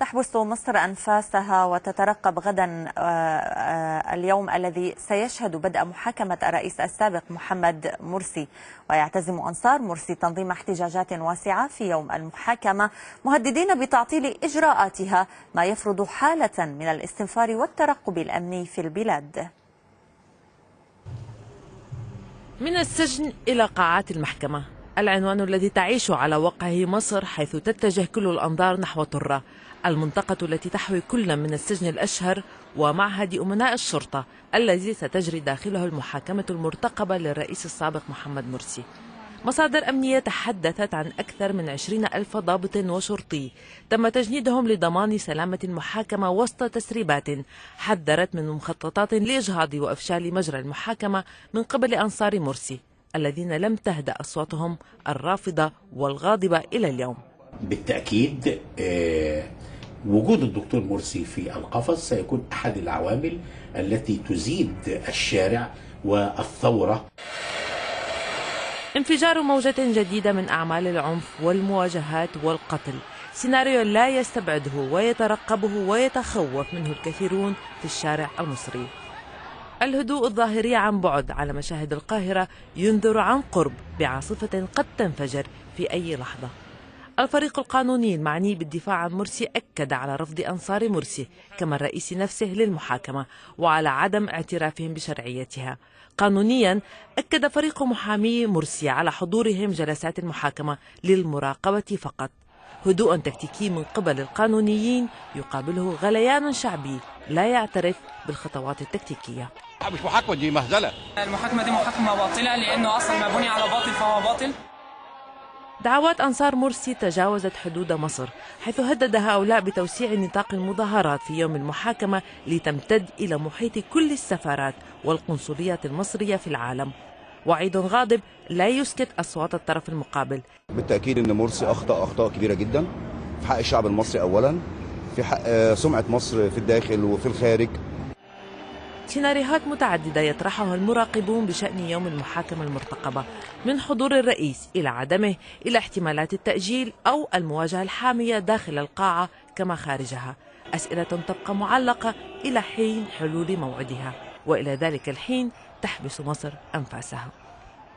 تحبس مصر أنفاسها وتترقب غدا اليوم الذي سيشهد بدء محاكمة الرئيس السابق محمد مرسي، ويعتزم أنصار مرسي تنظيم احتجاجات واسعة في يوم المحاكمة مهددين بتعطيل إجراءاتها، ما يفرض حالة من الاستنفار والترقب الأمني في البلاد. من السجن إلى قاعات المحكمة، العنوان الذي تعيش على وقعه مصر، حيث تتجه كل الأنظار نحو طرة، المنطقة التي تحوي كل من السجن الأشهر ومعهد أمناء الشرطة الذي ستجري داخله المحاكمة المرتقبة للرئيس السابق محمد مرسي. مصادر أمنية تحدثت عن أكثر من 20,000 ضابط وشرطي تم تجنيدهم لضمان سلامة المحاكمة وسط تسريبات حذرت من مخططات لإجهاض وإفشال مجرى المحاكمة من قبل أنصار مرسي الذين لم تهدأ أصواتهم الرافضة والغاضبة إلى اليوم. بالتأكيد وجود الدكتور مرسي في القفص سيكون أحد العوامل التي تزيد الشارع والثورة. انفجار موجة جديدة من أعمال العنف والمواجهات والقتل، سيناريو لا يستبعده ويترقبه ويتخوف منه الكثيرون في الشارع المصري. الهدوء الظاهري عن بعد على مشاهد القاهرة ينذر عن قرب بعاصفة قد تنفجر في أي لحظة. الفريق القانوني المعني بالدفاع عن مرسي أكد على رفض أنصار مرسي كما الرئيس نفسه للمحاكمة وعلى عدم اعترافهم بشرعيتها. قانونيا أكد فريق محامي مرسي على حضورهم جلسات المحاكمة للمراقبة فقط. هدوء تكتيكي من قبل القانونيين يقابله غليان شعبي لا يعترف بالخطوات التكتيكية. مش محاكمة، دي مهزلة. المحاكمة دي محاكمة باطلة لأنه أصلا ما بني على باطل فهو باطل. دعوات أنصار مرسي تجاوزت حدود مصر، حيث هدد هؤلاء بتوسيع نطاق المظاهرات في يوم المحاكمة لتمتد إلى محيط كل السفارات والقنصليات المصرية في العالم. وعيد غاضب لا يسكت أصوات الطرف المقابل. بالتأكيد أن مرسي أخطاء كبيرة جدا في حق الشعب المصري أولا، في حق سمعة مصر في الداخل وفي الخارج. سيناريوهات متعددة يطرحها المراقبون بشأن يوم المحاكمة المرتقبة، من حضور الرئيس إلى عدمه، إلى احتمالات التأجيل أو المواجهة الحامية داخل القاعة كما خارجها. أسئلة تبقى معلقة إلى حين حلول موعدها، وإلى ذلك الحين تحبس مصر أنفاسها.